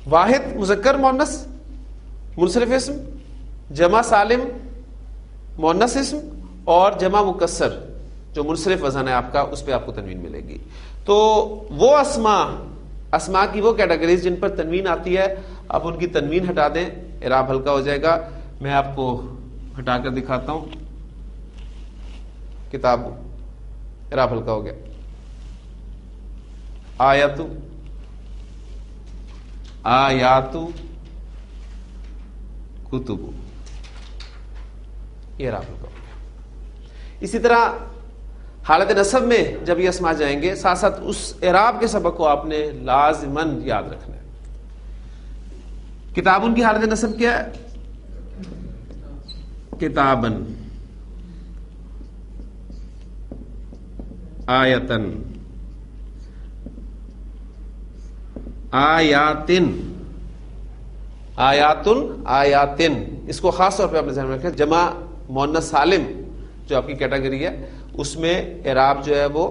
واحد مذکر مؤنث منصرف اسم، جمع سالم مؤنث اسم، اور جمع مکسر جو منصرف وزن ہے آپ کا، اس پہ آپ کو تنوین ملے گی. تو وہ اسماء کی وہ کیٹیگریز جن پر تنوین آتی ہے، آپ ان کی تنوین ہٹا دیں، اعراب ہلکا ہو جائے گا. میں آپ کو ہٹا کر دکھاتا ہوں. کتاب اعراب ہلکا ہو گیا. آیت، آیات، کتب، یہ اعراب ہلکا ہو گیا. اسی طرح حالت نصب میں جب یہ اسماء جائیں گے، ساتھ ساتھ اس اعراب کے سبق کو آپ نے لازماً یاد رکھنا ہے. کتابن کی حالت نصب کیا ہے؟ کتابن، آیتن، آیاتن، آیاتن، آیاتن. اس کو خاص طور پہ آپ نے ذہن میں رکھیں. جمع مؤنث سالم جو آپ کی کیٹیگری ہے، اس میں اعراب جو ہے وہ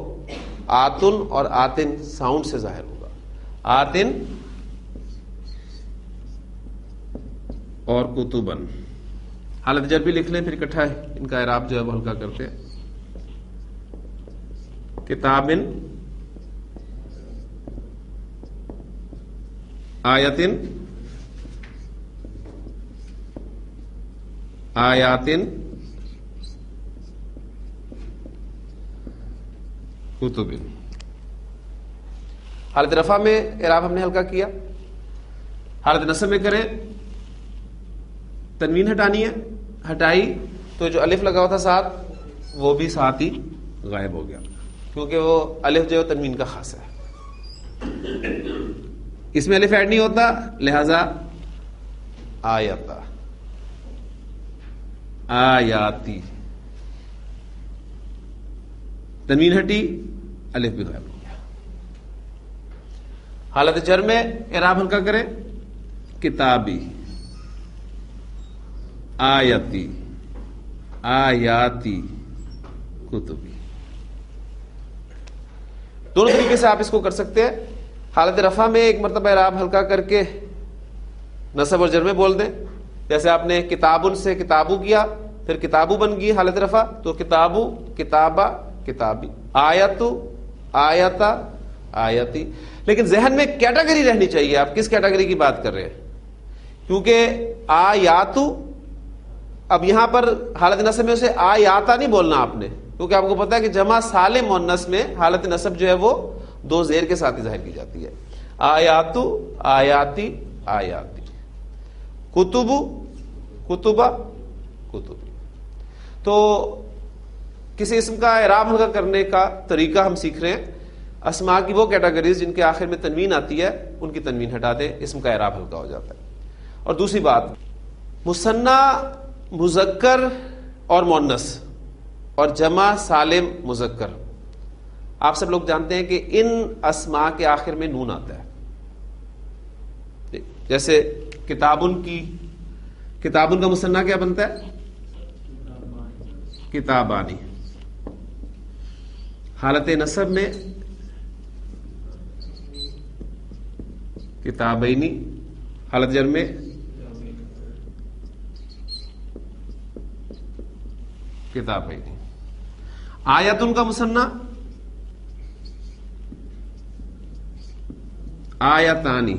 آتن اور آتن ساؤنڈ سے ظاہر ہوگا. آتن اور کتبن. حالت جر بھی لکھ لیں، پھر اکٹھا ان کا اعراب جو ہے وہ ہلکا کرتے ہیں. کتابن، آیتن، آیاتن، کتب. حالت رفع میں اعراب ہم نے ہلکا کیا. حالت نصب میں کریں، تنوین ہٹانی ہے، ہٹائی تو جو الف لگا ہوا تھا ساتھ، وہ بھی ساتھ ہی غائب ہو گیا، کیونکہ وہ الف جو تنوین کا خاص ہے. اس میں الف ایڈ نہیں ہوتا، لہذا آیتا، آیاتی. تنوین ہٹی، الف بھی غائب ہو گیا. حالت جر میں اعراب ہلکا کریں، کتابی، آیتی، آیاتی، کتبی. دونوں طریقے سے آپ اس کو کر سکتے ہیں. حالت رفع میں ایک مرتبہ اعراب ہلکا کر کے نصب اور جر میں بول دیں. جیسے آپ نے کتابن سے کتابو کیا، پھر کتابو بن گئی حالت رفع، تو کتابو، کتابہ، کتابی. آیتو، آیتا، آیتی. لیکن ذہن میں کیٹیگری رہنی چاہیے، آپ کس کیٹیگری کی بات کر رہے ہیں. کیونکہ آیاتو، اب یہاں پر حالت نصب میں اسے آیاتا نہیں بولنا آپ نے، کیونکہ آپ کو پتا ہے کہ جمع سالم مؤنث میں حالت نصب جو ہے وہ دو زیر کے ساتھ ہی ظاہر کی جاتی ہے. آیاتو، آیاتی، آیاتی. کتبو، کتبہ، کتبی. تو کسی اسم کا اعراب ہلکا کرنے کا طریقہ ہم سیکھ رہے ہیں. اسماء کی وہ کیٹیگریز جن کے آخر میں تنوین آتی ہے، ان کی تنوین ہٹا دیں، اسم کا اعراب ہلکا ہو جاتا ہے. اور دوسری بات، مثنیٰ مذکر اور مؤنث اور جمع سالم مذکر، آپ سب لوگ جانتے ہیں کہ ان اسماء کے آخر میں نون آتا ہے. جیسے کتابن کی، کتابن کا مثنیٰ کیا بنتا ہے؟ کتابانی. حالت نصب میں کتابینی. حالت جر میں کتابینی. آیتن کا مثنیٰ آیتانی.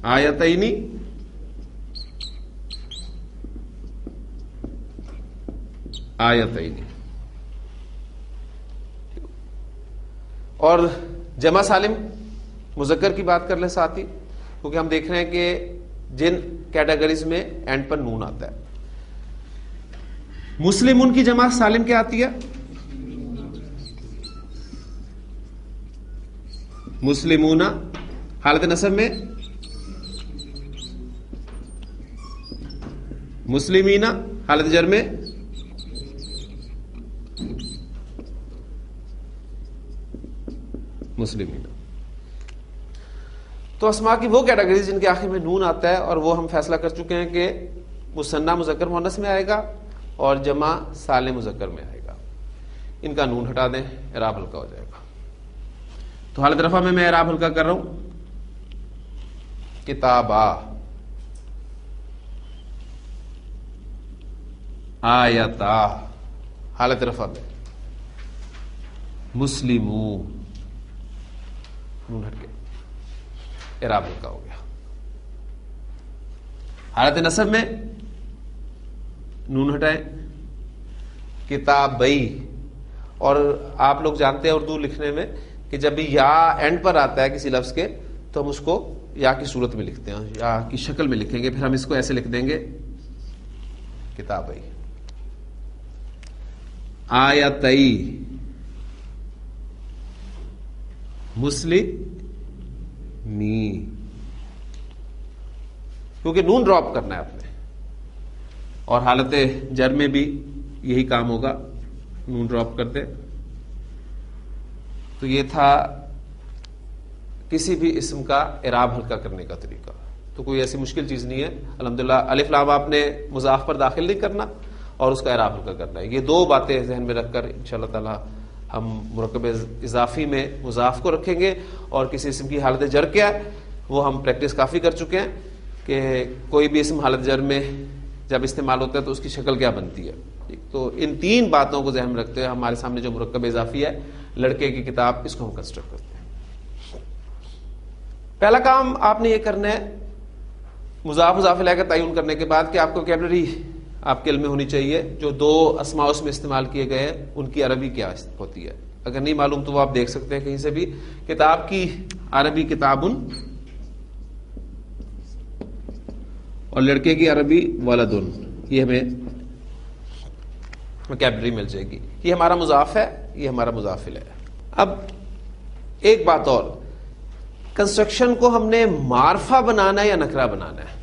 آیتینی، آیتینی. اور جمع سالم مذکر کی بات کر لیں ساتھ ہی، کیونکہ ہم دیکھ رہے ہیں کہ جن کیٹیگریز میں اینڈ پر نون آتا ہے. مسلمون کی جمع سالم کیا آتی ہے؟ مسلمون. حالت نصب میں مسلمین. حالت جر میں مسلمین. تو اسماء کی وہ کیٹیگریز جن کے آخر میں نون آتا ہے، اور وہ ہم فیصلہ کر چکے ہیں کہ مثنیٰ مذکر مؤنث میں آئے گا اور جمع سالم مذکر میں آئے گا. ان کا نون ہٹا دیں، اعراب ہلکا ہو جائے گا. تو حالت رفع میں اعراب ہلکا کر رہا ہوں، کتابا، آیتا، حالت رفع میں مسلمو، نون ہٹ کے اعراب ہلکا ہو گیا. حالت نصب میں نون ہٹائیں، کتابئی. اور آپ لوگ جانتے ہیں اردو لکھنے میں کہ جب بھی یا اینڈ پر آتا ہے کسی لفظ کے تو ہم اس کو یا کی صورت میں لکھتے ہیں، یا کی شکل میں لکھیں گے. پھر ہم اس کو ایسے لکھ دیں گے کتابئی، آیتئی، مسلمی، کیونکہ نون ڈراپ کرنا ہے آپ نے. اور حالت جر میں بھی یہی کام ہوگا، نون ڈراپ کرتے. تو یہ تھا کسی بھی اسم کا اعراب ہلکا کرنے کا طریقہ. تو کوئی ایسی مشکل چیز نہیں ہے. الحمدللہ الف لام آپ نے مضاف پر داخل نہیں کرنا اور اس کا اعراب ہلکا کرنا ہے. یہ دو باتیں ذہن میں رکھ کر انشاءاللہ تعالی ہم مرکب اضافی میں مضاف کو رکھیں گے. اور کسی اسم کی حالت جر کیا ہے وہ ہم پریکٹس کافی کر چکے ہیں کہ کوئی بھی اسم حالت جر میں جب استعمال ہوتا ہے تو اس کی شکل کیا بنتی ہے. تو ان تین باتوں کو ذہن میں رکھتے ہوئے ہمارے سامنے جو مرکب اضافی ہے لڑکے کی کتاب، اس کو ہم کنسٹرکٹ کرتے ہیں. پہلا کام آپ نے یہ کرنا ہے مضاف مضاف الیہ کا تعین کرنے کے بعد کہ آپ کو ویکیبلری آپ کے علم میں ہونی چاہیے. جو دو اسماء اس میں استعمال کیے گئے ہیں ان کی عربی کیا ہوتی ہے. اگر نہیں معلوم تو وہ آپ دیکھ سکتے ہیں کہیں سے بھی. کتاب کی عربی کتابن، اور لڑکے کی عربی ولدن. یہ ہمیں ویکیبلری مل جائے گی. یہ ہمارا مضاف ہے، یہ ہمارا مضاف الیہ ہے. اب ایک بات اور، کنسٹرکشن کو ہم نے معرفہ بنانا ہے یا نکرہ بنانا ہے،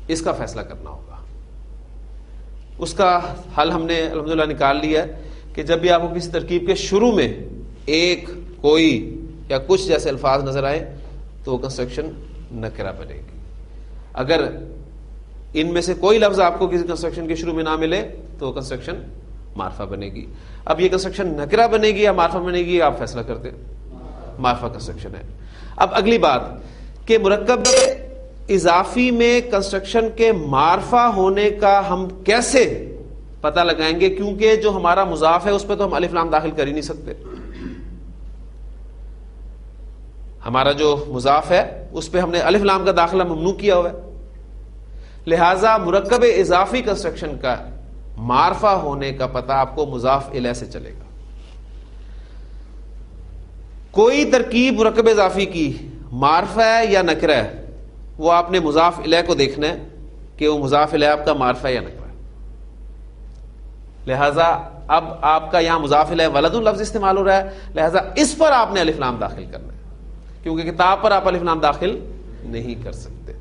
اس کا فیصلہ کرنا ہوگا. اس کا حل ہم نے الحمدللہ نکال لیا ہے کہ جب بھی آپ کو کسی ترکیب کے شروع میں ایک، کوئی یا کچھ جیسے الفاظ نظر آئے تو وہ کنسٹرکشن نکرہ بنے گی. اگر ان میں سے کوئی لفظ آپ کو کسی کنسٹرکشن کے شروع میں نہ ملے تو وہ کنسٹرکشن معرفہ بنے گی. اب یہ کنسٹرکشن نکرہ بنے گی یا معرفہ بنے گی آپ فیصلہ کرتے ہیں. معرفہ کنسٹرکشن ہے. اب اگلی بات کہ مرکب اضافی میں کنسٹرکشن کے معرفہ ہونے کا ہم کیسے پتہ لگائیں گے، کیونکہ جو ہمارا مضاف ہے اس پہ تو ہم الف لام داخل کر ہی نہیں سکتے. ہمارا جو مضاف ہے اس پہ ہم نے الف لام کا داخلہ ممنوع کیا ہوا ہے. لہذا مرکب اضافی کنسٹرکشن کا معرفہ ہونے کا پتہ آپ کو مضاف الیہ سے چلے گا. کوئی ترکیب مرکب اضافی کی معرفہ ہے یا نکرہ ہے وہ آپ نے مضاف الیہ کو دیکھنا ہے کہ وہ مضاف الیہ آپ کا معرفہ ہے یا نکرہ ہے. لہذا اب آپ کا یہاں مضاف الیہ ولد لفظ استعمال ہو رہا ہے، لہذا اس پر آپ نے الف لام داخل کرنا ہے، کیونکہ کتاب پر آپ الف لام داخل نہیں کر سکتے.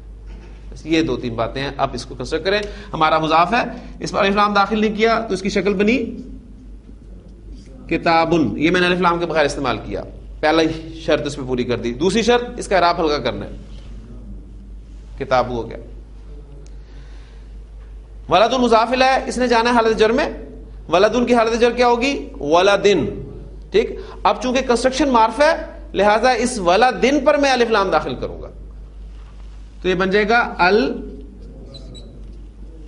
یہ دو تین باتیں ہیں. اب اس کو کنسیڈر کریں. ہمارا مضاف ہے، اس پر الف لام داخل نہیں کیا تو اس کی شکل بنی کتابن. یہ میں نے الف لام کے بغیر استعمال کیا، پہلا شرط اس پہ پوری کر دی. دوسری شرط اس کا اعراب ہلکا کرنا ہے، کتاب ہو گیا. ولد مضاف الیہ اس نے جانا ہے حالت جر میں. ولدن کی حالت جر کیا ہوگی؟ ولدن. ٹھیک. اب چونکہ کنسٹرکشن معرفہ ہے لہذا اس ولدن پر میں الف لام داخل کروں گا تو یہ بن جائے گا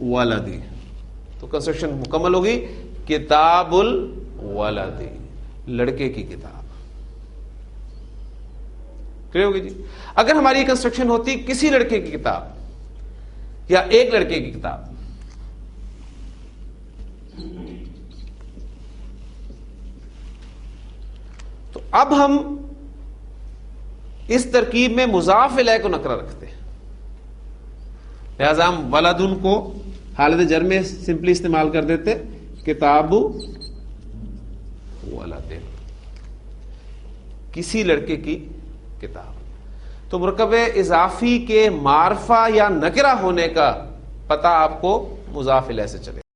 الولدی. تو کنسٹرکشن مکمل ہوگی. کتاب الولدی، لڑکے کی کتاب. کلیئر ہوگی جی. اگر ہماری کنسٹرکشن ہوتی کسی لڑکے کی کتاب یا ایک لڑکے کی کتاب، تو اب ہم اس ترکیب میں مضاف الیہ کو نکرہ رکھتے ہیں. لہذا ہم ولدن کو حالت جر میں سمپلی استعمال کر دیتے، کتاب ولدن، کسی لڑکے کی کتاب. تو مرکب اضافی کے معرفہ یا نکرہ ہونے کا پتہ آپ کو مضاف الیہ سے چلے.